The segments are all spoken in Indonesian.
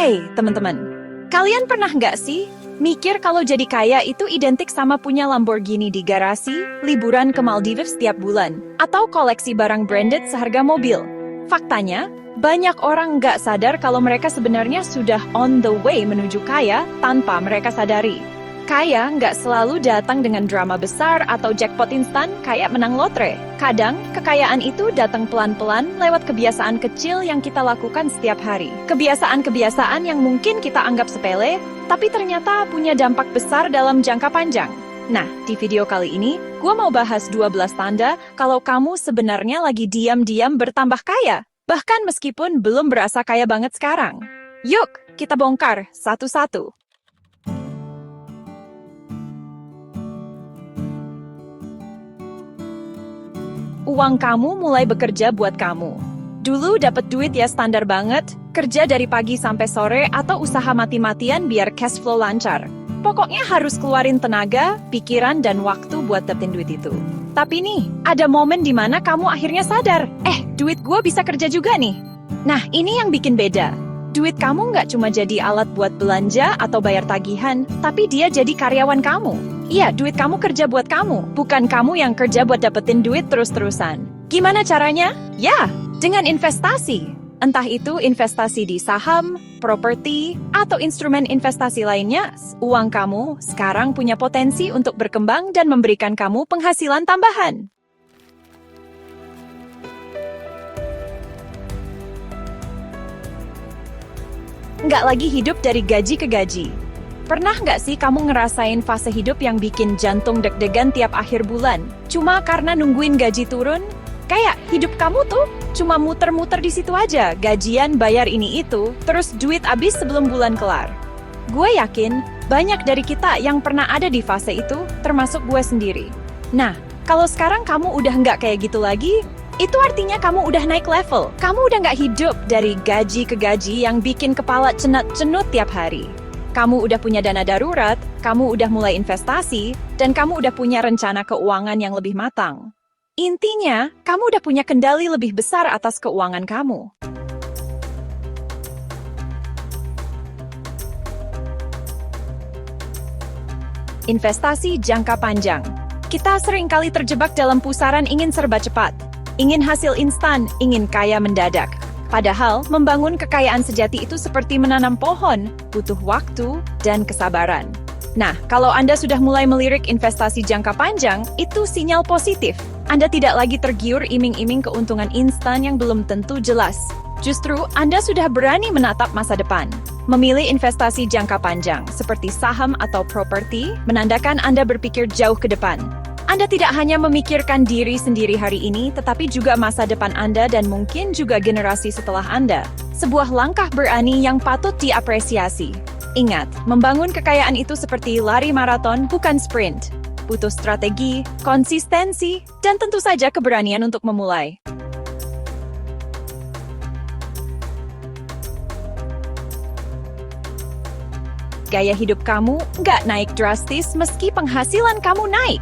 Hey, teman-teman. Kalian pernah nggak sih mikir kalau jadi kaya itu identik sama punya Lamborghini di garasi, liburan ke Maldives setiap bulan, atau koleksi barang branded seharga mobil? Faktanya, banyak orang nggak sadar kalau mereka sebenarnya sudah on the way menuju kaya tanpa mereka sadari. Kaya nggak selalu datang dengan drama besar atau jackpot instan kayak menang lotre. Kadang, kekayaan itu datang pelan-pelan lewat kebiasaan kecil yang kita lakukan setiap hari. Kebiasaan-kebiasaan yang mungkin kita anggap sepele, tapi ternyata punya dampak besar dalam jangka panjang. Nah, di video kali ini, gue mau bahas 12 tanda kalau kamu sebenarnya lagi diam-diam bertambah kaya. Bahkan meskipun belum berasa kaya banget sekarang. Yuk, kita bongkar satu-satu. Uang kamu mulai bekerja buat kamu. Dulu dapat duit ya standar banget, kerja dari pagi sampai sore atau usaha mati-matian biar cash flow lancar. Pokoknya harus keluarin tenaga, pikiran, dan waktu buat dapetin duit itu. Tapi nih, ada momen di mana kamu akhirnya sadar, duit gue bisa kerja juga nih. Nah, ini yang bikin beda. Duit kamu nggak cuma jadi alat buat belanja atau bayar tagihan, tapi dia jadi karyawan kamu. Iya, duit kamu kerja buat kamu, bukan kamu yang kerja buat dapetin duit terus-terusan. Gimana caranya? Ya, dengan investasi. Entah itu investasi di saham, properti, atau instrumen investasi lainnya, uang kamu sekarang punya potensi untuk berkembang dan memberikan kamu penghasilan tambahan. Nggak lagi hidup dari gaji ke gaji. Pernah nggak sih kamu ngerasain fase hidup yang bikin jantung deg-degan tiap akhir bulan? Cuma karena nungguin gaji turun? Kayak hidup kamu tuh cuma muter-muter di situ aja, gajian bayar ini itu, terus duit habis sebelum bulan kelar. Gue yakin banyak dari kita yang pernah ada di fase itu, termasuk gue sendiri. Nah, kalau sekarang kamu udah nggak kayak gitu lagi, itu artinya kamu udah naik level. Kamu udah nggak hidup dari gaji ke gaji yang bikin kepala cenut-cenut tiap hari. Kamu udah punya dana darurat, kamu udah mulai investasi, dan kamu udah punya rencana keuangan yang lebih matang. Intinya, kamu udah punya kendali lebih besar atas keuangan kamu. Investasi jangka panjang. Kita seringkali terjebak dalam pusaran ingin serba cepat. Ingin hasil instan, ingin kaya mendadak. Padahal, membangun kekayaan sejati itu seperti menanam pohon, butuh waktu dan kesabaran. Nah, kalau Anda sudah mulai melirik investasi jangka panjang, itu sinyal positif. Anda tidak lagi tergiur iming-iming keuntungan instan yang belum tentu jelas. Justru, Anda sudah berani menatap masa depan. Memilih investasi jangka panjang, seperti saham atau properti, menandakan Anda berpikir jauh ke depan. Anda tidak hanya memikirkan diri sendiri hari ini, tetapi juga masa depan Anda dan mungkin juga generasi setelah Anda. Sebuah langkah berani yang patut diapresiasi. Ingat, membangun kekayaan itu seperti lari maraton, bukan sprint. Butuh strategi, konsistensi, dan tentu saja keberanian untuk memulai. Gaya hidup kamu nggak naik drastis meski penghasilan kamu naik.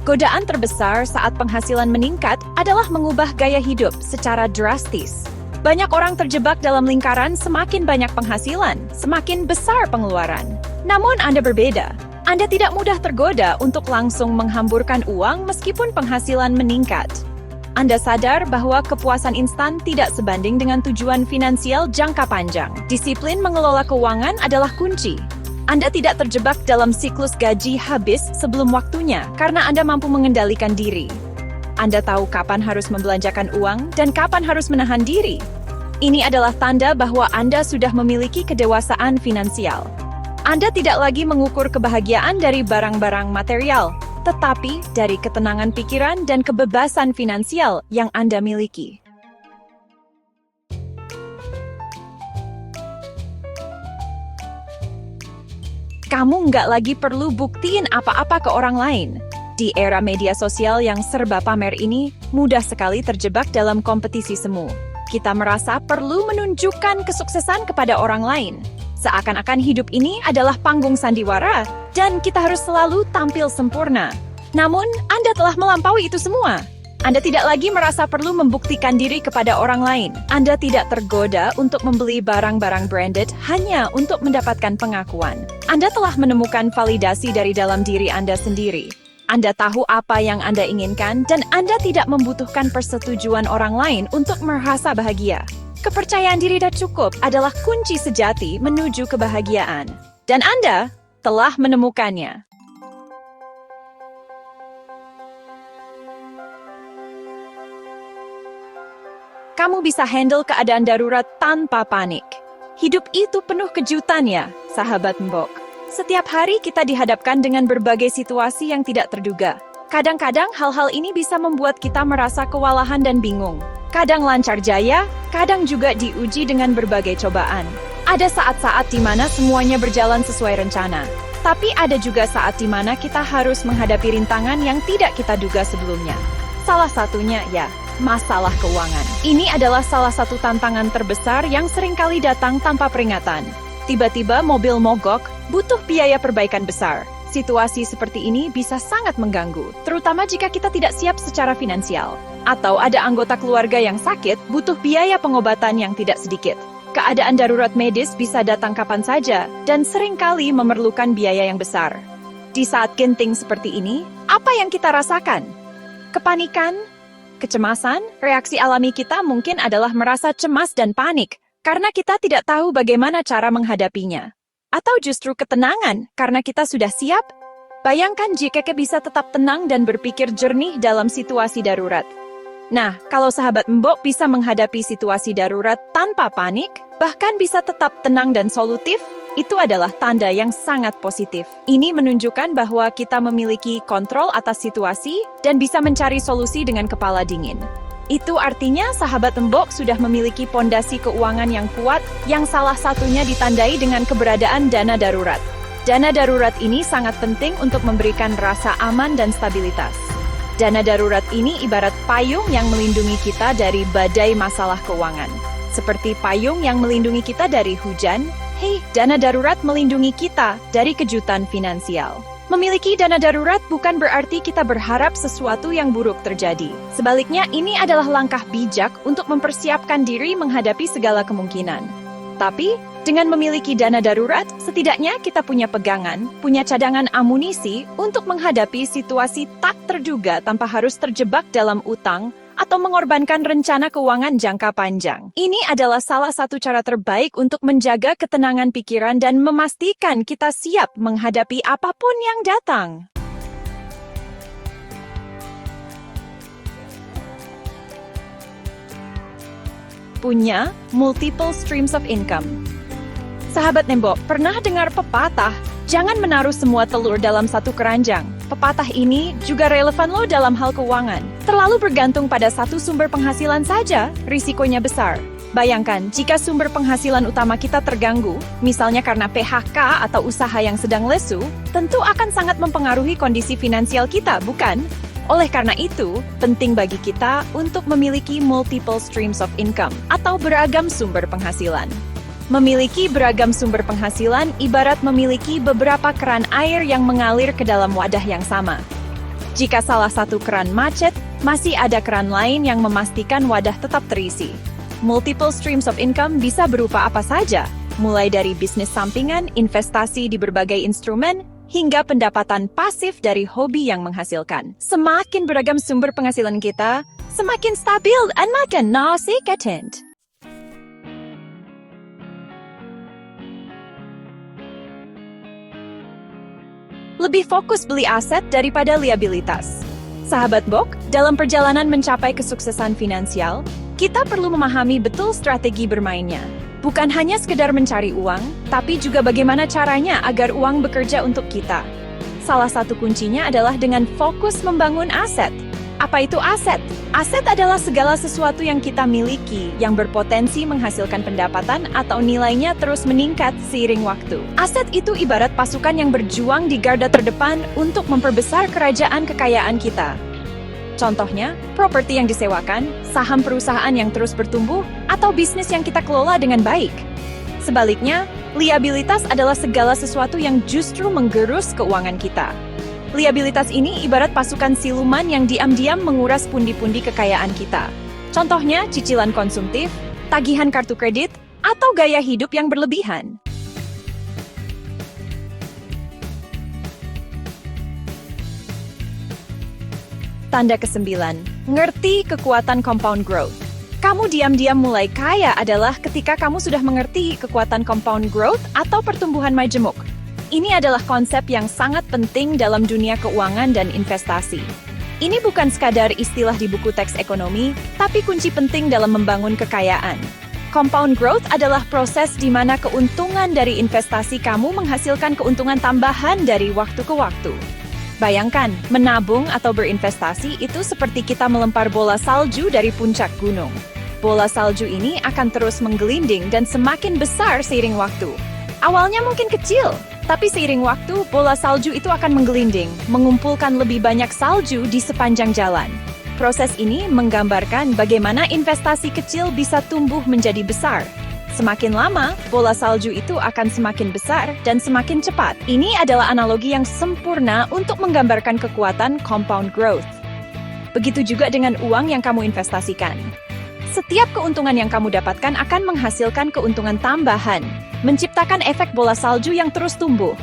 Godaan terbesar saat penghasilan meningkat adalah mengubah gaya hidup secara drastis. Banyak orang terjebak dalam lingkaran semakin banyak penghasilan, semakin besar pengeluaran. Namun Anda berbeda. Anda tidak mudah tergoda untuk langsung menghamburkan uang meskipun penghasilan meningkat. Anda sadar bahwa kepuasan instan tidak sebanding dengan tujuan finansial jangka panjang. Disiplin mengelola keuangan adalah kunci. Anda tidak terjebak dalam siklus gaji habis sebelum waktunya karena Anda mampu mengendalikan diri. Anda tahu kapan harus membelanjakan uang dan kapan harus menahan diri. Ini adalah tanda bahwa Anda sudah memiliki kedewasaan finansial. Anda tidak lagi mengukur kebahagiaan dari barang-barang material, tetapi dari ketenangan pikiran dan kebebasan finansial yang Anda miliki. Kamu nggak lagi perlu buktiin apa-apa ke orang lain. Di era media sosial yang serba pamer ini, mudah sekali terjebak dalam kompetisi semu. Kita merasa perlu menunjukkan kesuksesan kepada orang lain. Seakan-akan hidup ini adalah panggung sandiwara, dan kita harus selalu tampil sempurna. Namun, Anda telah melampaui itu semua. Anda tidak lagi merasa perlu membuktikan diri kepada orang lain. Anda tidak tergoda untuk membeli barang-barang branded hanya untuk mendapatkan pengakuan. Anda telah menemukan validasi dari dalam diri Anda sendiri. Anda tahu apa yang Anda inginkan, dan Anda tidak membutuhkan persetujuan orang lain untuk merasa bahagia. Kepercayaan diri dan cukup adalah kunci sejati menuju kebahagiaan. Dan Anda telah menemukannya. Kamu bisa handle keadaan darurat tanpa panik. Hidup itu penuh kejutan ya, sahabat Mbok. Setiap hari kita dihadapkan dengan berbagai situasi yang tidak terduga. Kadang-kadang hal-hal ini bisa membuat kita merasa kewalahan dan bingung. Kadang lancar jaya, kadang juga diuji dengan berbagai cobaan. Ada saat-saat di mana semuanya berjalan sesuai rencana. Tapi ada juga saat di mana kita harus menghadapi rintangan yang tidak kita duga sebelumnya. Salah satunya ya, masalah keuangan. Ini adalah salah satu tantangan terbesar yang seringkali datang tanpa peringatan. Tiba-tiba mobil mogok, butuh biaya perbaikan besar. Situasi seperti ini bisa sangat mengganggu, terutama jika kita tidak siap secara finansial. Atau ada anggota keluarga yang sakit, butuh biaya pengobatan yang tidak sedikit. Keadaan darurat medis bisa datang kapan saja, dan seringkali memerlukan biaya yang besar. Di saat genting seperti ini, apa yang kita rasakan? Kepanikan? Kecemasan? Reaksi alami kita mungkin adalah merasa cemas dan panik, karena kita tidak tahu bagaimana cara menghadapinya. Atau justru ketenangan, karena kita sudah siap? Bayangkan jika kita bisa tetap tenang dan berpikir jernih dalam situasi darurat. Nah, kalau sahabat Mbok bisa menghadapi situasi darurat tanpa panik, bahkan bisa tetap tenang dan solutif, itu adalah tanda yang sangat positif. Ini menunjukkan bahwa kita memiliki kontrol atas situasi dan bisa mencari solusi dengan kepala dingin. Itu artinya sahabat Mbok sudah memiliki pondasi keuangan yang kuat, yang salah satunya ditandai dengan keberadaan dana darurat. Dana darurat ini sangat penting untuk memberikan rasa aman dan stabilitas. Dana darurat ini ibarat payung yang melindungi kita dari badai masalah keuangan. Seperti payung yang melindungi kita dari hujan, dana darurat melindungi kita dari kejutan finansial. Memiliki dana darurat bukan berarti kita berharap sesuatu yang buruk terjadi. Sebaliknya, ini adalah langkah bijak untuk mempersiapkan diri menghadapi segala kemungkinan. Tapi, dengan memiliki dana darurat, setidaknya kita punya pegangan, punya cadangan amunisi untuk menghadapi situasi tak terduga tanpa harus terjebak dalam utang atau mengorbankan rencana keuangan jangka panjang. Ini adalah salah satu cara terbaik untuk menjaga ketenangan pikiran dan memastikan kita siap menghadapi apapun yang datang. Punya multiple streams of income. Sahabat Nembok, pernah dengar pepatah, jangan menaruh semua telur dalam satu keranjang. Pepatah ini juga relevan loh dalam hal keuangan. Terlalu bergantung pada satu sumber penghasilan saja, risikonya besar. Bayangkan, jika sumber penghasilan utama kita terganggu, misalnya karena PHK atau usaha yang sedang lesu, tentu akan sangat mempengaruhi kondisi finansial kita, bukan? Oleh karena itu, penting bagi kita untuk memiliki multiple streams of income atau beragam sumber penghasilan. Memiliki beragam sumber penghasilan ibarat memiliki beberapa keran air yang mengalir ke dalam wadah yang sama. Jika salah satu keran macet, masih ada keran lain yang memastikan wadah tetap terisi. Multiple streams of income bisa berupa apa saja, mulai dari bisnis sampingan, investasi di berbagai instrumen, hingga pendapatan pasif dari hobi yang menghasilkan. Semakin beragam sumber penghasilan kita, semakin stabil dan makin nasikatin. Lebih fokus beli aset daripada liabilitas. Sahabat Bok, dalam perjalanan mencapai kesuksesan finansial, kita perlu memahami betul strategi bermainnya. Bukan hanya sekedar mencari uang, tapi juga bagaimana caranya agar uang bekerja untuk kita. Salah satu kuncinya adalah dengan fokus membangun aset. Apa itu aset? Aset adalah segala sesuatu yang kita miliki, yang berpotensi menghasilkan pendapatan atau nilainya terus meningkat seiring waktu. Aset itu ibarat pasukan yang berjuang di garda terdepan untuk memperbesar kerajaan kekayaan kita. Contohnya, properti yang disewakan, saham perusahaan yang terus bertumbuh, atau bisnis yang kita kelola dengan baik. Sebaliknya, liabilitas adalah segala sesuatu yang justru menggerus keuangan kita. Liabilitas ini ibarat pasukan siluman yang diam-diam menguras pundi-pundi kekayaan kita. Contohnya cicilan konsumtif, tagihan kartu kredit, atau gaya hidup yang berlebihan. Tanda ke-9, ngerti kekuatan compound growth. Kamu diam-diam mulai kaya adalah ketika kamu sudah mengerti kekuatan compound growth atau pertumbuhan majemuk. Ini adalah konsep yang sangat penting dalam dunia keuangan dan investasi. Ini bukan sekadar istilah di buku teks ekonomi, tapi kunci penting dalam membangun kekayaan. Compound growth adalah proses di mana keuntungan dari investasi kamu menghasilkan keuntungan tambahan dari waktu ke waktu. Bayangkan, menabung atau berinvestasi itu seperti kita melempar bola salju dari puncak gunung. Bola salju ini akan terus menggelinding dan semakin besar seiring waktu. Awalnya mungkin kecil, tapi seiring waktu, bola salju itu akan menggelinding, mengumpulkan lebih banyak salju di sepanjang jalan. Proses ini menggambarkan bagaimana investasi kecil bisa tumbuh menjadi besar. Semakin lama, bola salju itu akan semakin besar dan semakin cepat. Ini adalah analogi yang sempurna untuk menggambarkan kekuatan compound growth. Begitu juga dengan uang yang kamu investasikan. Setiap keuntungan yang kamu dapatkan akan menghasilkan keuntungan tambahan, menciptakan efek bola salju yang terus tumbuh.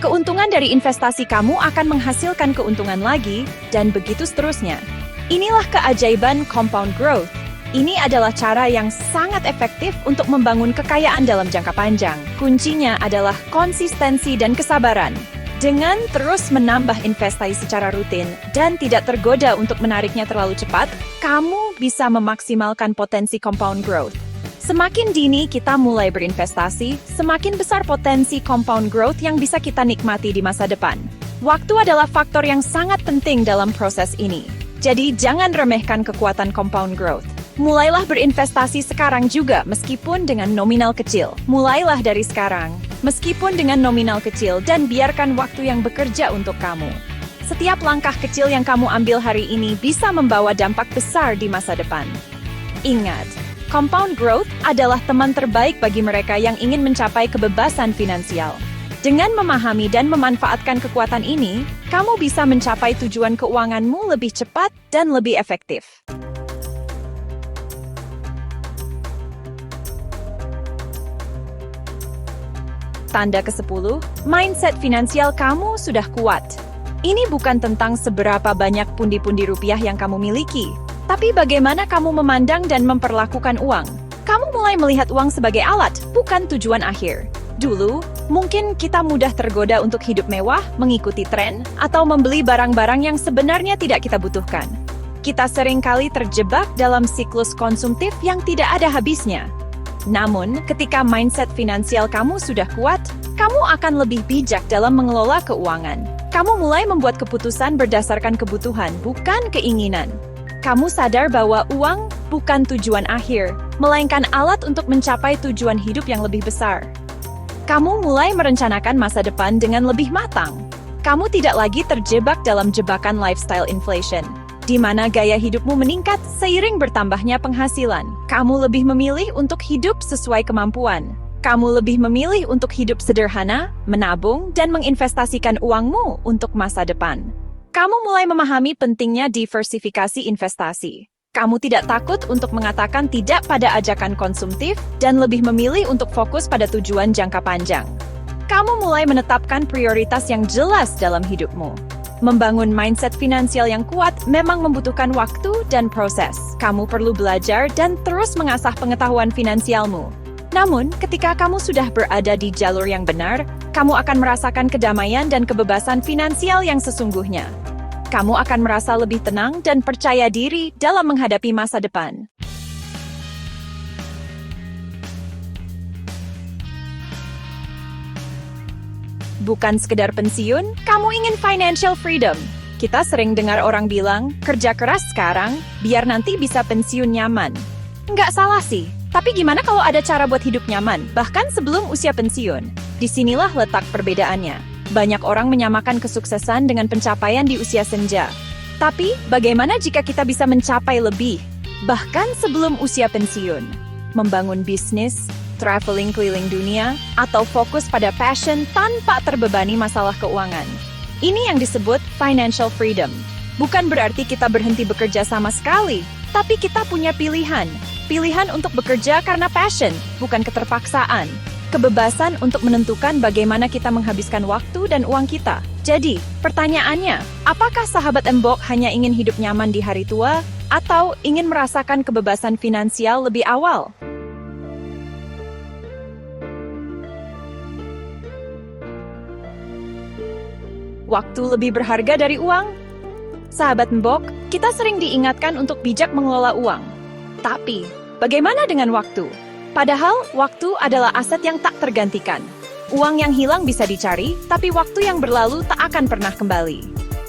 Keuntungan dari investasi kamu akan menghasilkan keuntungan lagi, dan begitu seterusnya. Inilah keajaiban compound growth. Ini adalah cara yang sangat efektif untuk membangun kekayaan dalam jangka panjang. Kuncinya adalah konsistensi dan kesabaran. Dengan terus menambah investasi secara rutin dan tidak tergoda untuk menariknya terlalu cepat, kamu bisa memaksimalkan potensi compound growth. Semakin dini kita mulai berinvestasi, semakin besar potensi compound growth yang bisa kita nikmati di masa depan. Waktu adalah faktor yang sangat penting dalam proses ini. Jadi jangan remehkan kekuatan compound growth. Mulailah berinvestasi sekarang juga meskipun dengan nominal kecil. Mulailah dari sekarang, meskipun dengan nominal kecil dan biarkan waktu yang bekerja untuk kamu. Setiap langkah kecil yang kamu ambil hari ini bisa membawa dampak besar di masa depan. Ingat, compound growth adalah teman terbaik bagi mereka yang ingin mencapai kebebasan finansial. Dengan memahami dan memanfaatkan kekuatan ini, kamu bisa mencapai tujuan keuanganmu lebih cepat dan lebih efektif. Tanda ke-10, mindset finansial kamu sudah kuat. Ini bukan tentang seberapa banyak pundi-pundi rupiah yang kamu miliki, tapi bagaimana kamu memandang dan memperlakukan uang. Kamu mulai melihat uang sebagai alat, bukan tujuan akhir. Dulu, mungkin kita mudah tergoda untuk hidup mewah, mengikuti tren, atau membeli barang-barang yang sebenarnya tidak kita butuhkan. Kita seringkali terjebak dalam siklus konsumtif yang tidak ada habisnya. Namun, ketika mindset finansial kamu sudah kuat, kamu akan lebih bijak dalam mengelola keuangan. Kamu mulai membuat keputusan berdasarkan kebutuhan, bukan keinginan. Kamu sadar bahwa uang bukan tujuan akhir, melainkan alat untuk mencapai tujuan hidup yang lebih besar. Kamu mulai merencanakan masa depan dengan lebih matang. Kamu tidak lagi terjebak dalam jebakan lifestyle inflation, di mana gaya hidupmu meningkat seiring bertambahnya penghasilan. Kamu lebih memilih untuk hidup sesuai kemampuan. Kamu lebih memilih untuk hidup sederhana, menabung, dan menginvestasikan uangmu untuk masa depan. Kamu mulai memahami pentingnya diversifikasi investasi. Kamu tidak takut untuk mengatakan tidak pada ajakan konsumtif dan lebih memilih untuk fokus pada tujuan jangka panjang. Kamu mulai menetapkan prioritas yang jelas dalam hidupmu. Membangun mindset finansial yang kuat memang membutuhkan waktu dan proses. Kamu perlu belajar dan terus mengasah pengetahuan finansialmu. Namun, ketika kamu sudah berada di jalur yang benar, kamu akan merasakan kedamaian dan kebebasan finansial yang sesungguhnya. Kamu akan merasa lebih tenang dan percaya diri dalam menghadapi masa depan. Bukan sekedar pensiun, kamu ingin financial freedom. Kita sering dengar orang bilang, kerja keras sekarang, biar nanti bisa pensiun nyaman. Nggak salah sih, tapi gimana kalau ada cara buat hidup nyaman, bahkan sebelum usia pensiun? Disinilah letak perbedaannya. Banyak orang menyamakan kesuksesan dengan pencapaian di usia senja. Tapi, bagaimana jika kita bisa mencapai lebih, bahkan sebelum usia pensiun? Membangun bisnis, traveling keliling dunia, atau fokus pada passion tanpa terbebani masalah keuangan. Ini yang disebut financial freedom. Bukan berarti kita berhenti bekerja sama sekali, tapi kita punya pilihan. Pilihan untuk bekerja karena passion, bukan keterpaksaan. Kebebasan untuk menentukan bagaimana kita menghabiskan waktu dan uang kita. Jadi, pertanyaannya, apakah sahabat Embok hanya ingin hidup nyaman di hari tua, atau ingin merasakan kebebasan finansial lebih awal? Waktu lebih berharga dari uang? Sahabat Mbok, kita sering diingatkan untuk bijak mengelola uang. Tapi, bagaimana dengan waktu? Padahal, waktu adalah aset yang tak tergantikan. Uang yang hilang bisa dicari, tapi waktu yang berlalu tak akan pernah kembali.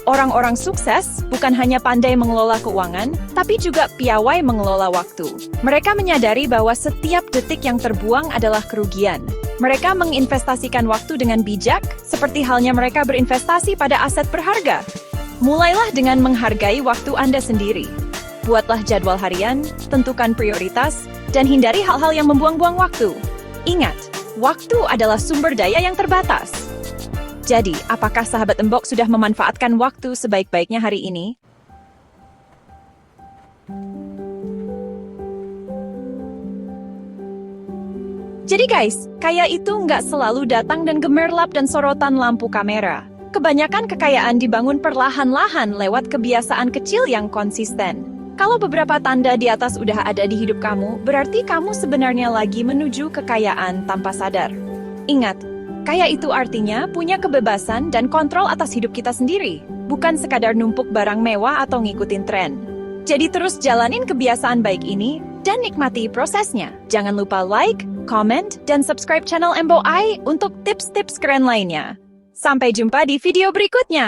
Orang-orang sukses bukan hanya pandai mengelola keuangan, tapi juga piawai mengelola waktu. Mereka menyadari bahwa setiap detik yang terbuang adalah kerugian. Mereka menginvestasikan waktu dengan bijak, seperti halnya mereka berinvestasi pada aset berharga. Mulailah dengan menghargai waktu Anda sendiri. Buatlah jadwal harian, tentukan prioritas, dan hindari hal-hal yang membuang-buang waktu. Ingat, waktu adalah sumber daya yang terbatas. Jadi, apakah sahabat Embok sudah memanfaatkan waktu sebaik-baiknya hari ini? Jadi guys, kaya itu nggak selalu datang dan gemerlap dan sorotan lampu kamera. Kebanyakan kekayaan dibangun perlahan-lahan lewat kebiasaan kecil yang konsisten. Kalau beberapa tanda di atas udah ada di hidup kamu, berarti kamu sebenarnya lagi menuju kekayaan tanpa sadar. Ingat, kaya itu artinya punya kebebasan dan kontrol atas hidup kita sendiri, bukan sekadar numpuk barang mewah atau ngikutin tren. Jadi terus jalanin kebiasaan baik ini, dan nikmati prosesnya. Jangan lupa like, comment, dan subscribe channel MBOI untuk tips-tips keren lainnya. Sampai jumpa di video berikutnya.